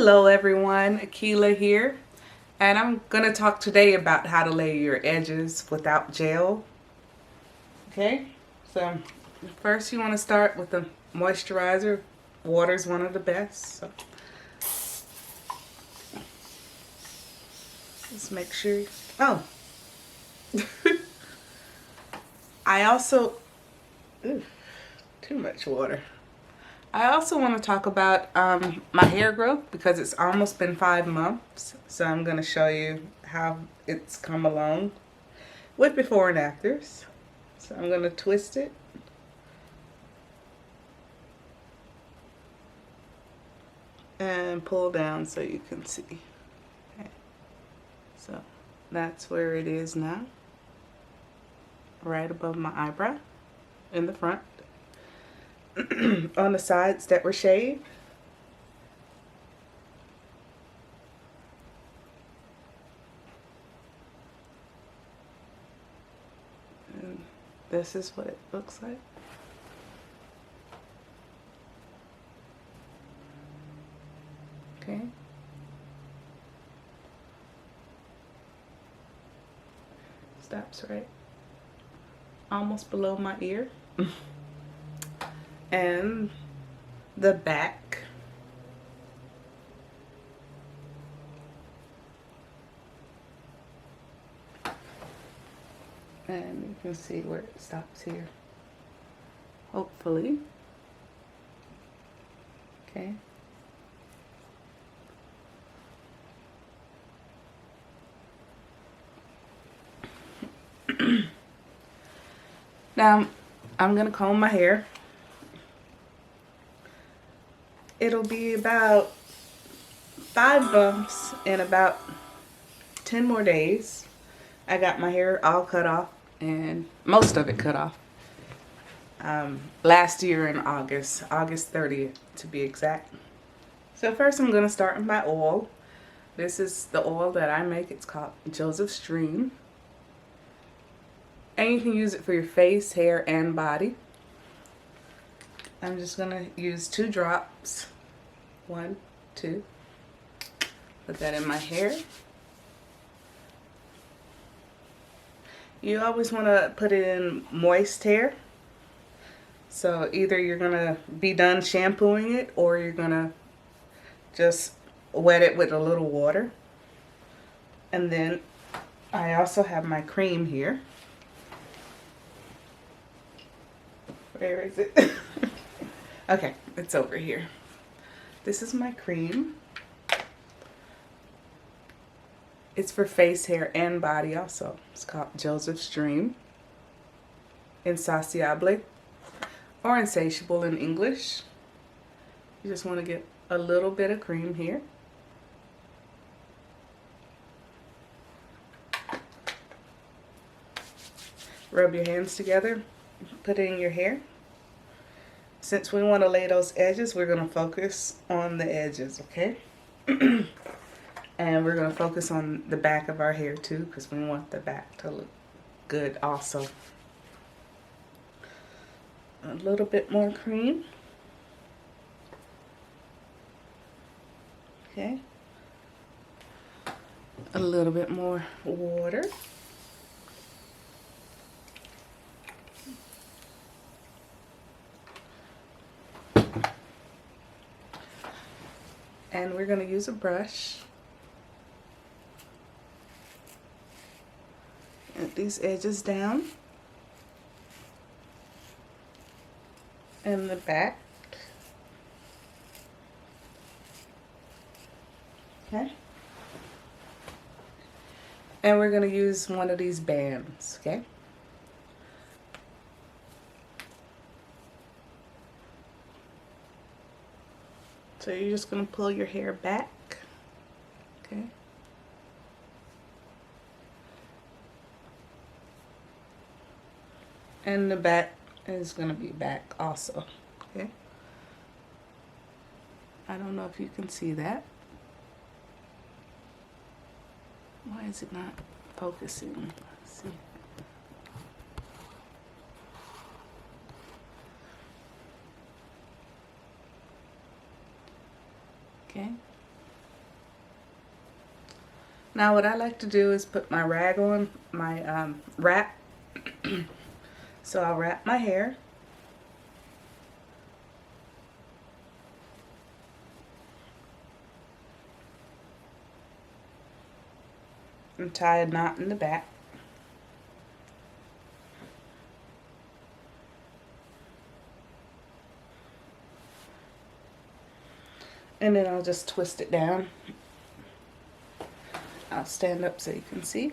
Hello everyone, Akila here, and I'm going to talk today about how to lay your edges without gel. Okay, so first you want to start with the moisturizer. Water is one of the best. So just make sure. Oh, I also, ooh, too much water. I also want to talk about my hair growth because it's almost been 5 months. So I'm going to show you how it's come along with before and afters. So I'm going to twist it. And pull down so you can see. Okay. So that's where it is now. Right above my eyebrow in the front. On the sides that were shaved. And this is what it looks like. Okay. Stops right almost below my ear. And the back. And you can see where it stops here. Hopefully. Okay. Now, I'm going to comb my hair. It'll be about 5 bumps in about 10 more days. I got my hair all cut off, and most of it cut off. Last year in August 30th to be exact. So first I'm going to start with my oil. This is the oil that I make. It's called Joseph's Dream. And you can use it for your face, hair, and body. I'm just going to use 2 drops. 1, 2. Put that in my hair. You always want to put it in moist hair. So either you're going to be done shampooing it or you're going to just wet it with a little water. And then I also have my cream here. Where is it? Okay, it's over here. This is my cream. It's for face, hair, and body also. It's called Joseph's Dream. Insatiable or insatiable in English. You just want to get a little bit of cream here. Rub your hands together. Put it in your hair. Since we want to lay those edges, we're going to focus on the edges, okay? And we're going to focus on the back of our hair too, because we want the back to look good also. A little bit more cream. Okay. A little bit more water. And we're going to use a brush. Get these edges down. And the back. Okay. And we're going to use one of these bands, okay? So you're just going to pull your hair back, okay? And the back is going to be back also, okay? I don't know if you can see that. Why is it not focusing? Let's see. Okay. Now what I like to do is put my rag on, my wrap. So I'll wrap my hair. And tie a knot in the back. And then I'll just twist it down. I'll stand up so you can see.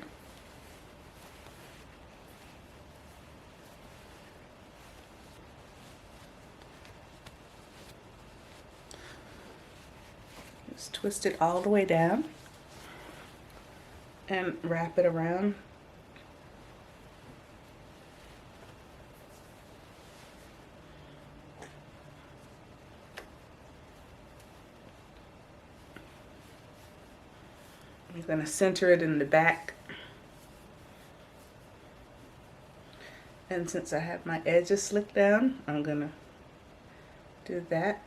Just twist it all the way down and wrap it around. I'm going to center it in the back. And since I have my edges slicked down, I'm going to do that.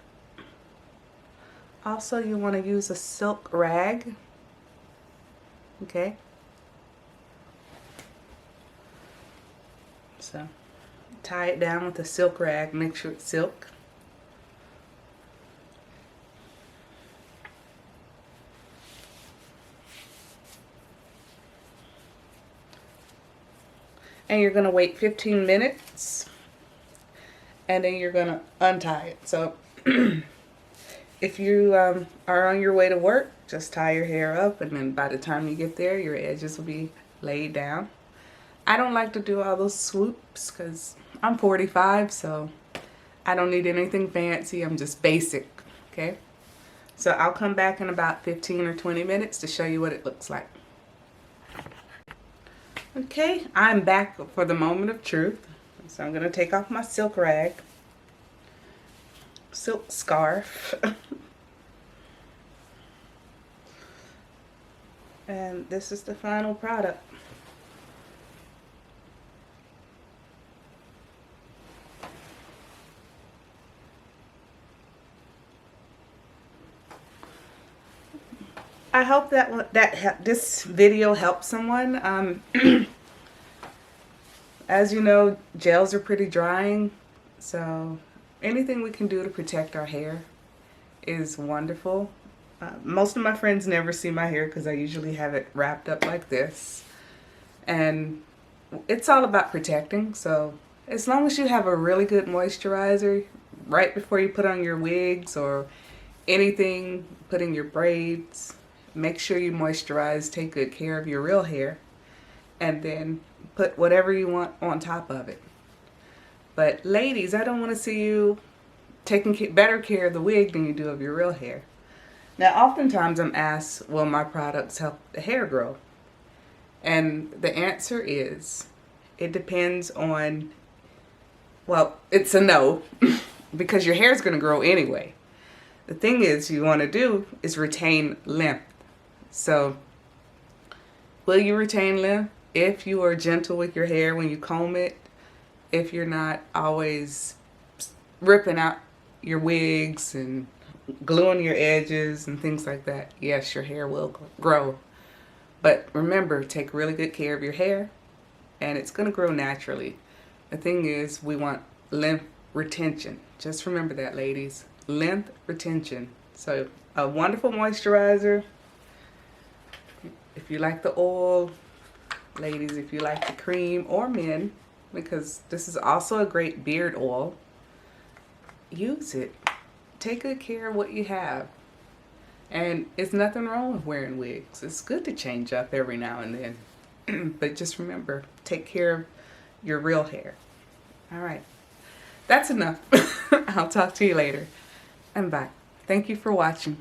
Also, you want to use a silk rag. Okay. So, tie it down with a silk rag. Make sure it's silk. And you're going to wait 15 minutes and then you're going to untie it. So if you are on your way to work, just tie your hair up, and then by the time you get there, your edges will be laid down. I don't like to do all those swoops because I'm 45, so I don't need anything fancy. I'm just basic, okay? So I'll come back in about 15 or 20 minutes to show you what it looks like. Okay, I'm back for the moment of truth. So I'm going to take off my silk rag, silk scarf. And this is the final product. I hope that this video helps someone. As you know, gels are pretty drying, so anything we can do to protect our hair is wonderful. Most of my friends never see my hair because I usually have it wrapped up like this, and it's all about protecting. So as long as you have a really good moisturizer right before you put on your wigs or anything, put in your braids, make sure you moisturize, take good care of your real hair, and then put whatever you want on top of it. But ladies, I don't want to see you taking better care of the wig than you do of your real hair. Now, oftentimes I'm asked, will my products help the hair grow? And the answer is, it depends on, well, it's a no, because your hair is going to grow anyway. The thing is, you want to do is retain length. So, will you retain length if you are gentle with your hair when you comb it? If you're not always ripping out your wigs and gluing your edges and things like that, yes, your hair will grow. But remember, take really good care of your hair, and it's going to grow naturally. The thing is, we want length retention. Just remember that, ladies. Length retention. So a wonderful moisturizer. If you like the oil, ladies, if you like the cream, or men, because this is also a great beard oil, use it. Take good care of what you have. And it's nothing wrong with wearing wigs. It's good to change up every now and then. But just remember, take care of your real hair. All right. That's enough. I'll talk to you later. And bye. Thank you for watching.